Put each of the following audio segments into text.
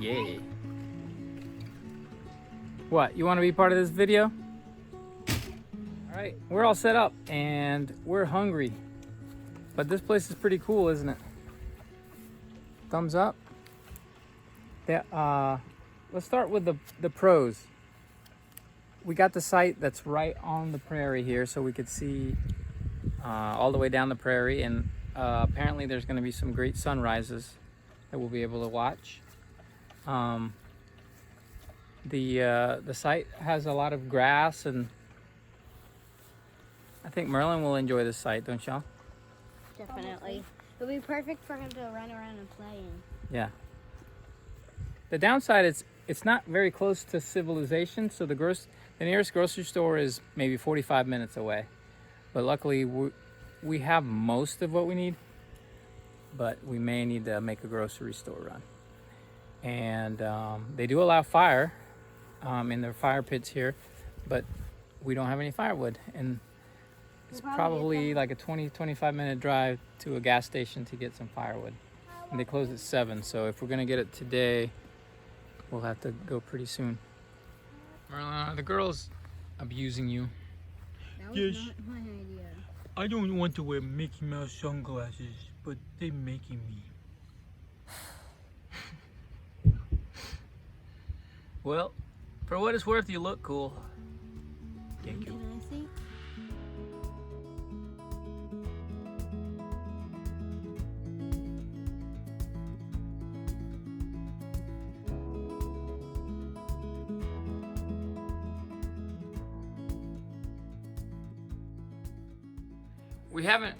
Yay. What, you want to be part of this video? All right, we're all set up and we're hungry. But this place is pretty cool, isn't it? Thumbs up. Yeah, let's start with the pros. We got the site that's right on the prairie here, so we could see all the way down the prairie, and apparently there's going to be some great sunrises that we'll be able to watch. The site has a lot of grass, and I think Merlin will enjoy this site, don't y'all? Definitely. It'll be perfect for him to run around and play in. Yeah. The downside is it's not very close to civilization, so the nearest grocery store is maybe 45 minutes away. But luckily we have most of what we need, but we may need to make a grocery store run. And they do allow fire in their fire pits here, but we don't have any firewood, and it's probably like a 20-25 minute drive to a gas station to get some firewood. And they close at 7, so if we're gonna get it today, we'll have to go pretty soon. Merlin, are the girls abusing you? That was not my idea. I don't want to wear Mickey Mouse sunglasses, but they're making me. Well, for what it's worth, you look cool. Thank you. Can I see?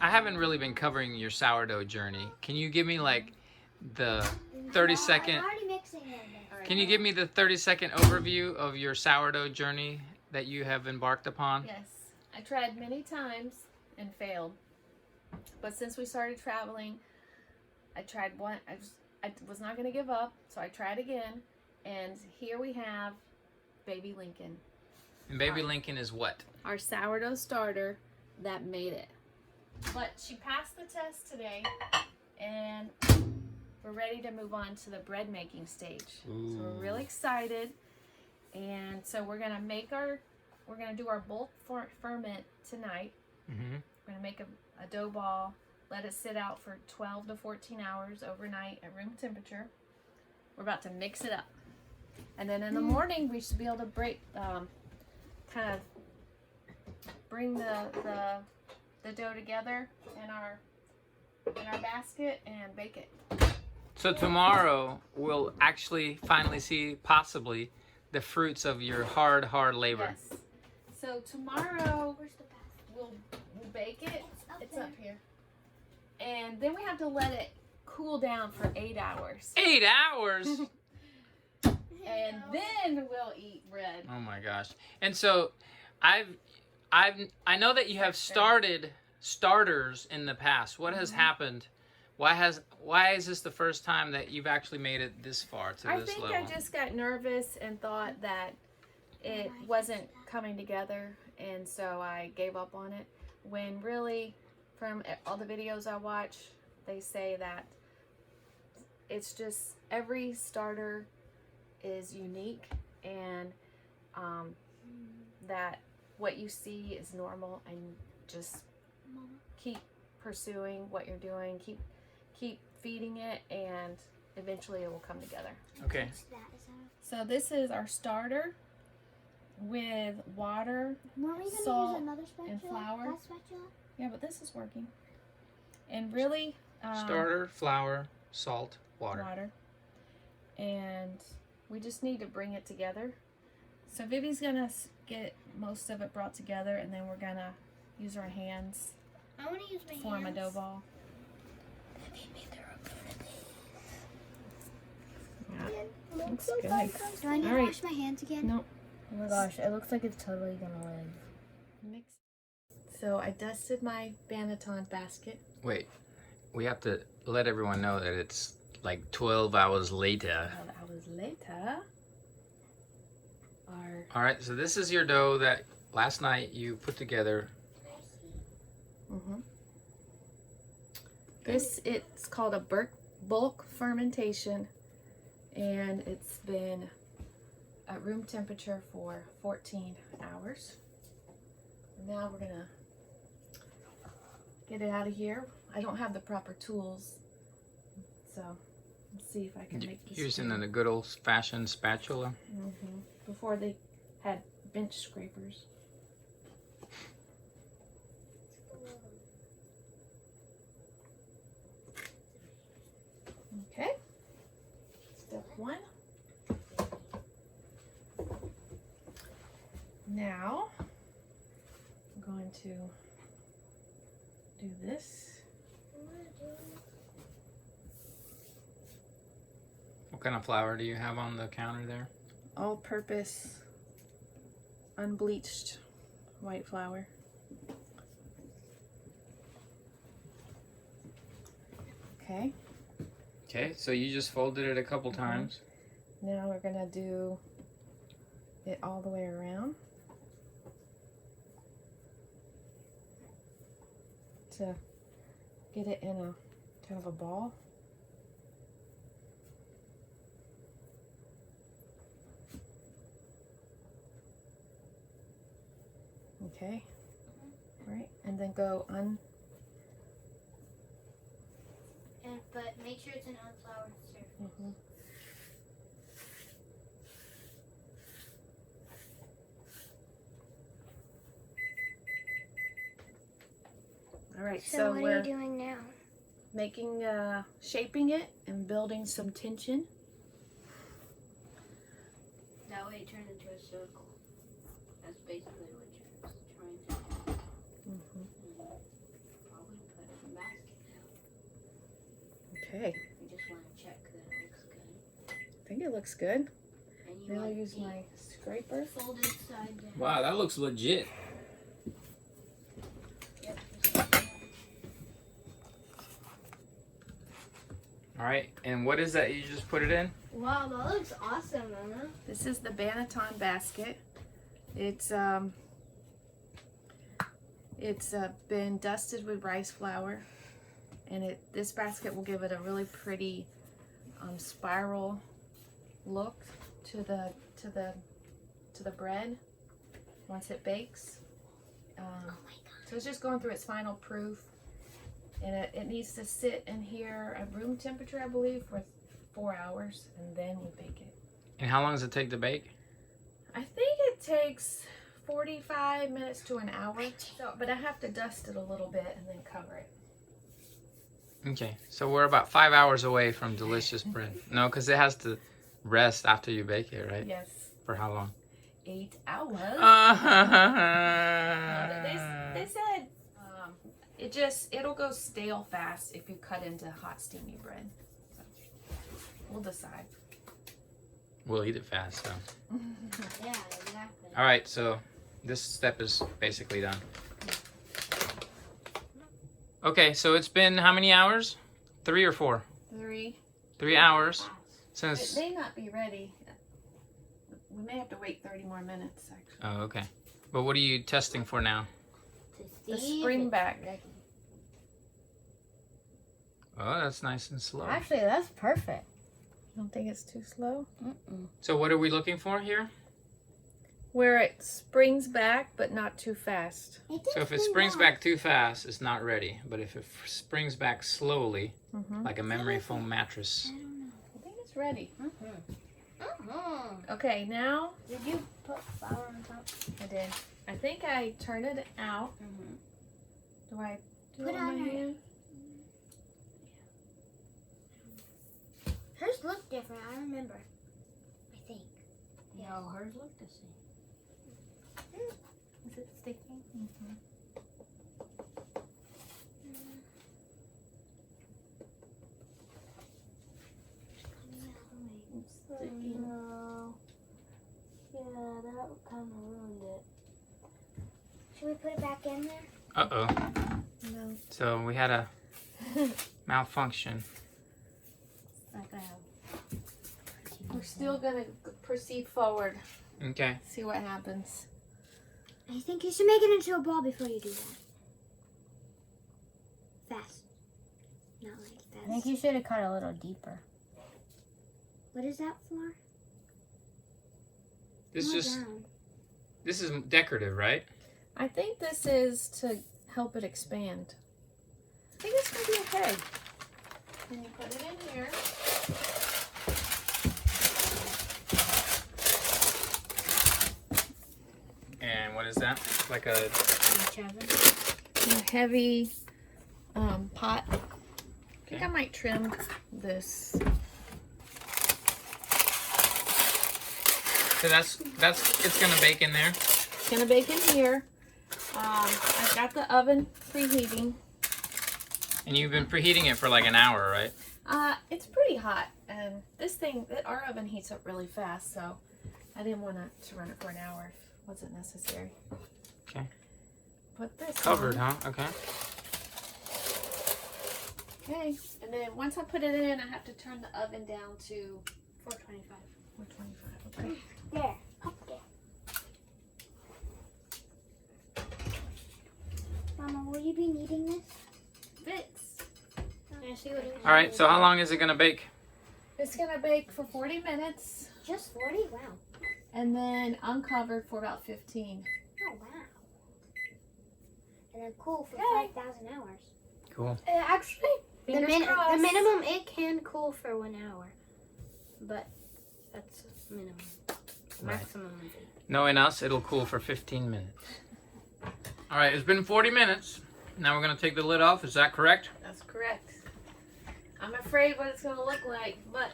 I haven't really been covering your sourdough journey. Can you give me like the 30-second? I'm already mixing it. Can you give me the 30-second overview of your sourdough journey that you have embarked upon? Yes, I tried many times and failed. But since we started traveling, I tried one. I was not going to give up, so I tried again. And here we have Baby Lincoln. And Baby Lincoln is what? Our sourdough starter that made it. But she passed the test today, and we're ready to move on to the bread making stage. Ooh. So we're really excited. And so we're gonna do our bulk ferment tonight. Mm-hmm. We're gonna make a dough ball, let it sit out for 12 to 14 hours overnight at room temperature. We're about to mix it up. And then in the morning, we should be able to kind of bring the dough together in our basket and bake it. So tomorrow we'll actually finally see possibly the fruits of your hard labor. Yes. So tomorrow we'll bake it. It's up here. And then we have to let it cool down for 8 hours. 8 hours? And then we'll eat bread. Oh my gosh. And so I know that you have started starters in the past. What has happened? Why is this the first time that you've actually made it this far to this level? I think I just got nervous and thought that it wasn't coming together, and so I gave up on it. When really, from all the videos I watch, they say that it's just every starter is unique, and that what you see is normal, and just keep pursuing what you're doing, keep feeding it, and eventually it will come together. Okay. So this is our starter with water, Use salt, another spatula? and flour. That spatula? Yeah, but this is working. And really, Starter, flour, salt, water. And we just need to bring it together. So Vivi's gonna get most of it brought together, and then we're gonna use our hands I want to use my to form a hands. dough ball. Yeah, looks good. Do I need to Alright. wash my hands again? Nope. Oh my gosh, it looks like it's totally gonna live. Mix. So I dusted my Banneton basket. Wait, we have to let everyone know that it's like 12 hours later. 12 hours later. All right, so this is your dough that last night you put together. It's called a bulk fermentation, and it's been at room temperature for 14 hours. Now we're gonna get it out of here. I don't have the proper tools, so let's see if I can make this. Using a good old-fashioned spatula. Before they had bench scrapers. Okay. Step one. Now I'm going to do this. What kind of flour do you have on the counter there? All-purpose, unbleached white flour. Okay. Okay, so you just folded it a couple times. Now we're gonna do it all the way around to get it in a kind of a ball. Okay, right, and then go But make sure it's an unfloured surface. All right, So, so what are we're you doing now? making, shaping it and building some tension. That way it turns into a circle. That's basically what you're trying to do. Probably put it in the basket now. Okay, You just want to check that it looks good. I think it looks good. And you Then I'll want use the my scraper. folded side down. Wow, that looks legit. Yep, just like that. All right, and what is that you just put it in? Wow, that looks awesome, Mama. This is the Banneton basket. It's been dusted with rice flour, and this basket will give it a really pretty spiral look to the bread once it bakes. Oh my god. So it's just going through its final proof, and it needs to sit in here at room temperature, I believe, for 4 hours, and then we bake it. And how long does it take to bake? I think it takes 45 minutes to an hour. So, but I have to dust it a little bit and then cover it. Okay, so we're about 5 hours away from delicious bread. No, because it has to rest after you bake it, right? Yes, For how long? 8 hours. They said it'll go stale fast if you cut into hot steamy bread. So, we'll decide. We'll eat it fast, so. Yeah, exactly. All right, so this step is basically done. Okay, so it's been how many hours? 3 or 4? 3. 3 hours It since. may not be ready. We may have to wait 30 more minutes, actually. Oh, okay. But what are you testing for now? To The see if spring it's back. ready. Oh, that's nice and slow. Actually, that's perfect. You don't think it's too slow? So what are we looking for here? Where it springs back, but not too fast. So if it springs back too fast, it's not ready. But if it springs back slowly, like a memory foam mattress. I think it's ready. Mm-hmm. Okay, now Did you put flour on top? I did. I think I turn it out. Do I do Put it it on on my your- hand? Hers looked different, I remember. I think. No, hers look the same. Is it sticking? Sticky. No. Yeah, that kind of ruined it. Should we put it back in there? Uh-oh. No. So we had a malfunction. We're still gonna proceed forward. Okay. See what happens. I think you should make it into a ball before you do that. Fast. Not like fast. I think you should have cut a little deeper. What is that for? This More just down. this is decorative, right? I think this is to help it expand. I think it's gonna be okay. And you put it in here. And what is that? Like a A heavy pot. I think I might trim this. so that's it's gonna bake in there. It's gonna bake in here. I've got the oven preheating. And you've been preheating it for like an hour, right? It's pretty hot, and this thing, our oven heats up really fast, so I didn't want to run it for an hour if it wasn't necessary. Okay. Put this Covered, on. huh? Okay. Okay, and then once I put it in, I have to turn the oven down to 425. 425. Okay. There. Up there. Mama, will you be needing this? Fix. Can I see what it is? All right. So how long is it gonna bake? It's gonna bake for 40 minutes, Just 40? Wow. and then uncovered for about 15. Oh, wow. And then cool for Okay. 5,000 hours. Cool. Actually, the Fingers crossed. minimum it can cool for 1 hour. But that's minimum. Right. Maximum is 8. Knowing us, it'll cool for 15 minutes. All right. It's been 40 minutes. Now we're gonna take the lid off. Is that correct? That's correct. I'm afraid what it's gonna look like, but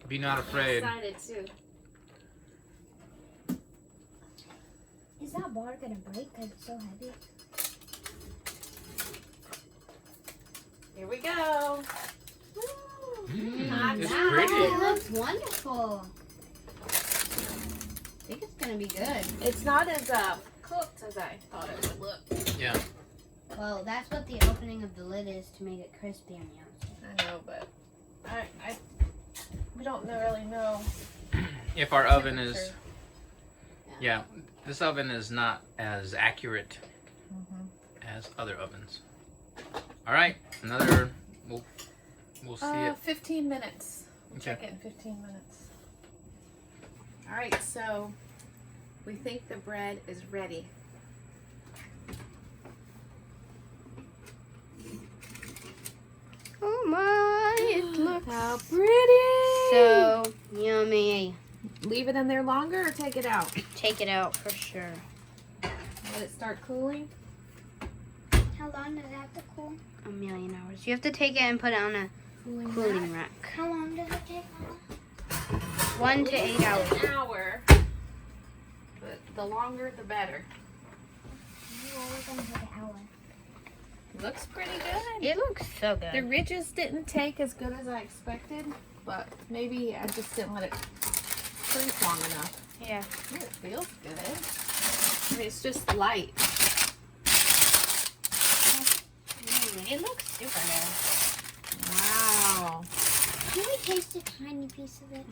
Be not I'm afraid. excited too. Is that bar gonna break? Cause it's so heavy. Here we go. It's Wow, pretty. it looks wonderful. I think it's gonna be good. It's not as cooked as I thought it would look. Yeah. Well, that's what the opening of the lid is, to make it crispy on the outside. I know, but we don't really know. If our oven is, temperature. yeah, this oven is not as accurate as other ovens. All right, another. We'll see it. 15 minutes. We'll Okay. check it in 15 minutes. All right, so we think the bread is ready. Oh my, it looks How pretty! so yummy. Leave it in there longer or take it out? Take it out for sure. Let it start cooling. How long does it have to cool? A million hours. You have to take it and put it on a cooling rack. How long does it take? 1 to 8 hours. An hour. But the longer, the better. Looks pretty good. It looks so The good. ridges didn't take as good as I expected, but maybe I just didn't let it creep long enough. Yeah. Ooh, it feels good. I mean, it's just light. It looks super good. Wow. Can we taste a tiny piece of it?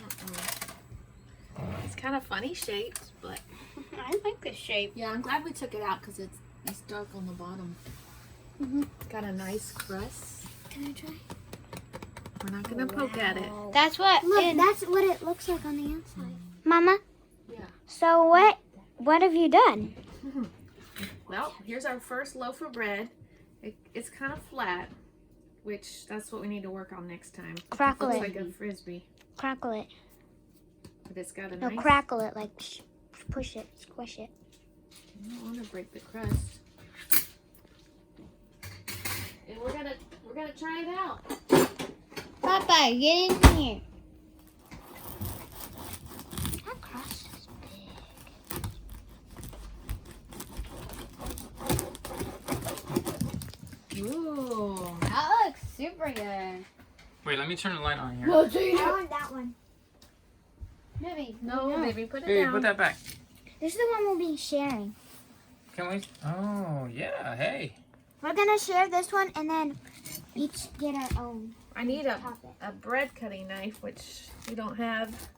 It's kind of funny shaped, but I like the shape. yeah, I'm glad we took it out because it's dark on the bottom. Got a nice crust. Can I try? We're not gonna poke at it. That's what. Look, that's what it looks like on the inside. Mama. Yeah. So what have you done? Well, here's our first loaf of bread. It's kind of flat, which that's what we need to work on next time. Crackle Looks it. like a frisbee, Crackle it. but it's got a No, nice. crackle it like push it, squish it. I don't want to break the crust. And we're gonna try it out. Papa, get in here. That crust is big. Ooh. That looks super good. Wait, let me turn the light on here. I want that one. Maybe. No, baby, put it Hey, down. put that back. This is the one we'll be sharing. Can we? Oh, yeah. Hey. We're gonna share this one and then each get our own. I need a Top it. bread cutting knife, which we don't have.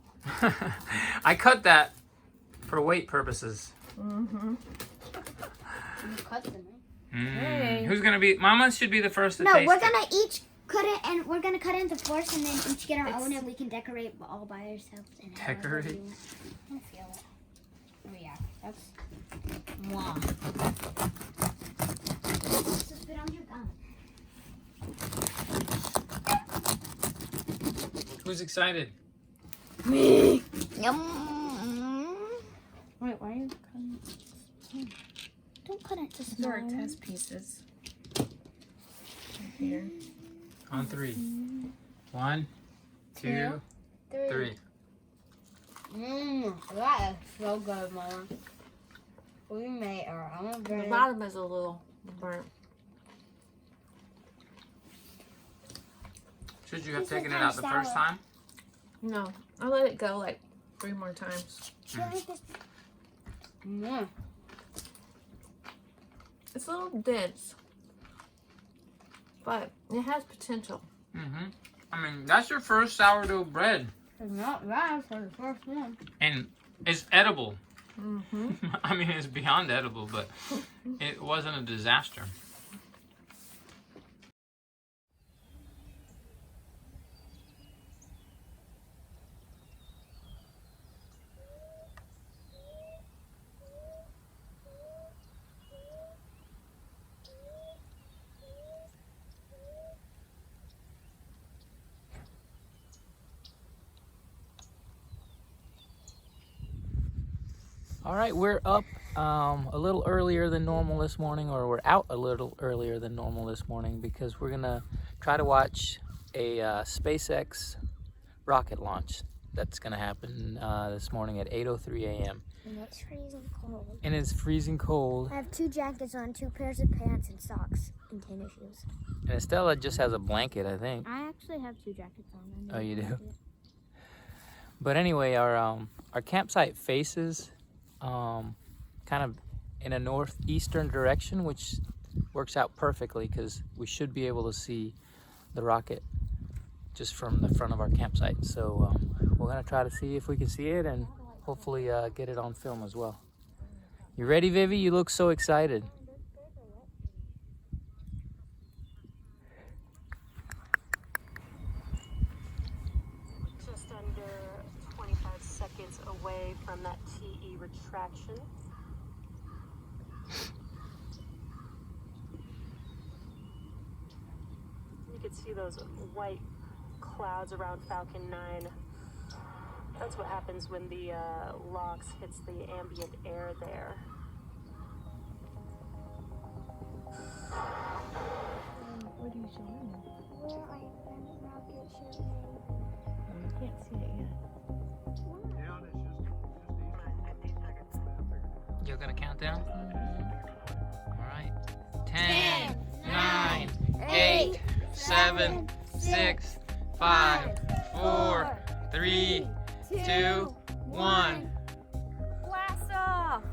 I cut that for weight purposes. Mm-hmm. You cut them, right? Mm. Hey. Who's gonna be? Mama should be the first to No, taste we're it. gonna each cut it, and we're gonna cut it into fours, and then each get our own, and we can decorate all by ourselves. And Decorate? I don't feel it. Oh yeah, that's. Mwah. So spit on your gum. Who's excited? Me. Yum. Wait, why are you cutting? Don't cut it to small. There are test pieces. Right here. On 3. 1, 2, 3. That is so good, Mama. We made our own The bread. bottom is a little burnt. Should you have taken it out the first time? No, I let it go like 3 more times. It's a little dense, but it has potential. Mm-hmm. I mean, that's your first sourdough bread. It's not bad for the first one. And it's edible. Mm-hmm. I mean, it's beyond edible, but it wasn't a disaster. All right, we're up a little earlier than normal this morning, or we're out a little earlier than normal this morning because we're gonna try to watch a SpaceX rocket launch that's gonna happen this morning at 8:03 a.m. And it's freezing cold. And it's freezing cold. I have 2 jackets on, 2 pairs of pants, and socks, and tennis shoes. And Estella just has a blanket, I think. I actually have 2 jackets on. Oh, you do? But anyway, our campsite faces kind of in a northeastern direction, which works out perfectly because we should be able to see the rocket just from the front of our campsite. So we're gonna try to see if we can see it and hopefully get it on film as well. You ready, Vivi? You look so excited. Just under 25 seconds away from that TE retraction. You can see those white clouds around Falcon 9. That's what happens when the LOX hits the ambient air there. What are you showing me? Where I am rocket ship. You can't see it yet. You're gonna count down? All right. 10, 9, 8, 7, 6, 5, 4, 3, 2, 1. Blast off!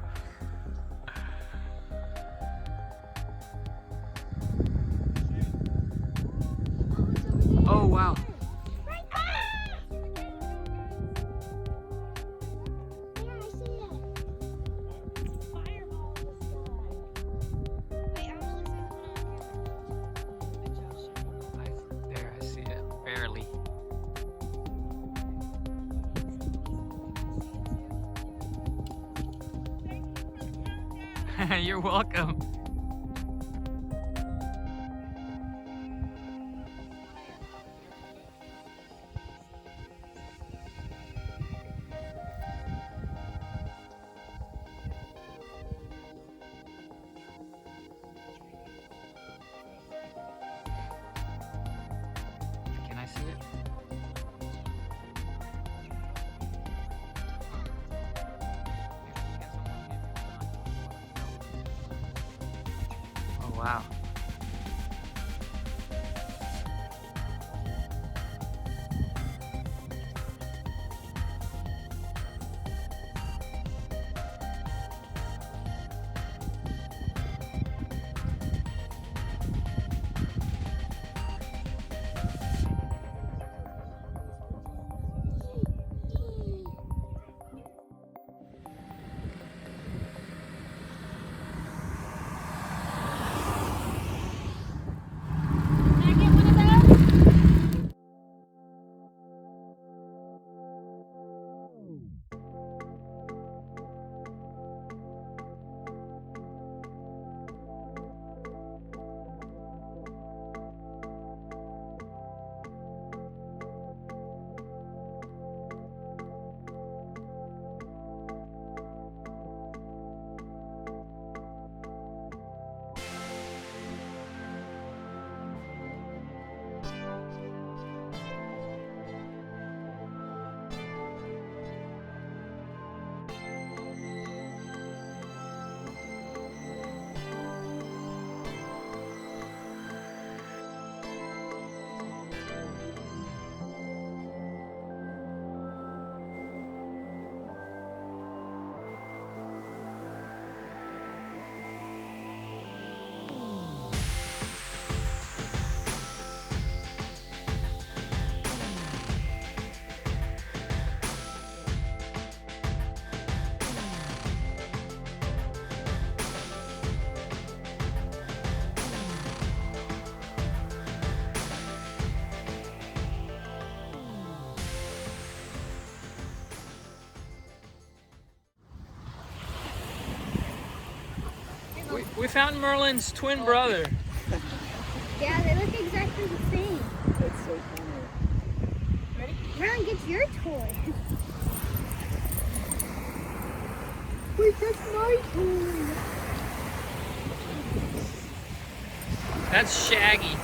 Oh, wow. There, I see it. Barely. You're welcome. Can I see it? Oh, wow. We found Merlin's twin brother. Yeah, they look exactly the same. That's so cool. Ready? Merlin, get your toy. Wait, that's my toy. That's Shaggy.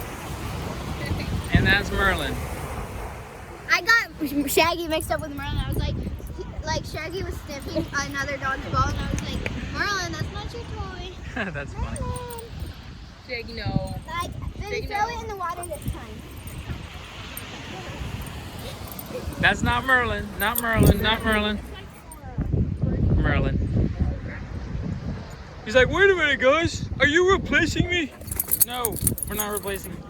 And that's Merlin. I got Shaggy mixed up with Merlin. I was like Shaggy was sniffing another dog's ball, and I was like, Merlin, that's not your toy. That's funny. Merlin. Shaggy, no. Like, then throw it in the water this time. That's not Merlin. Not Merlin. Not Merlin. Merlin. He's like, wait a minute, guys. Are you replacing me? No, we're not replacing you.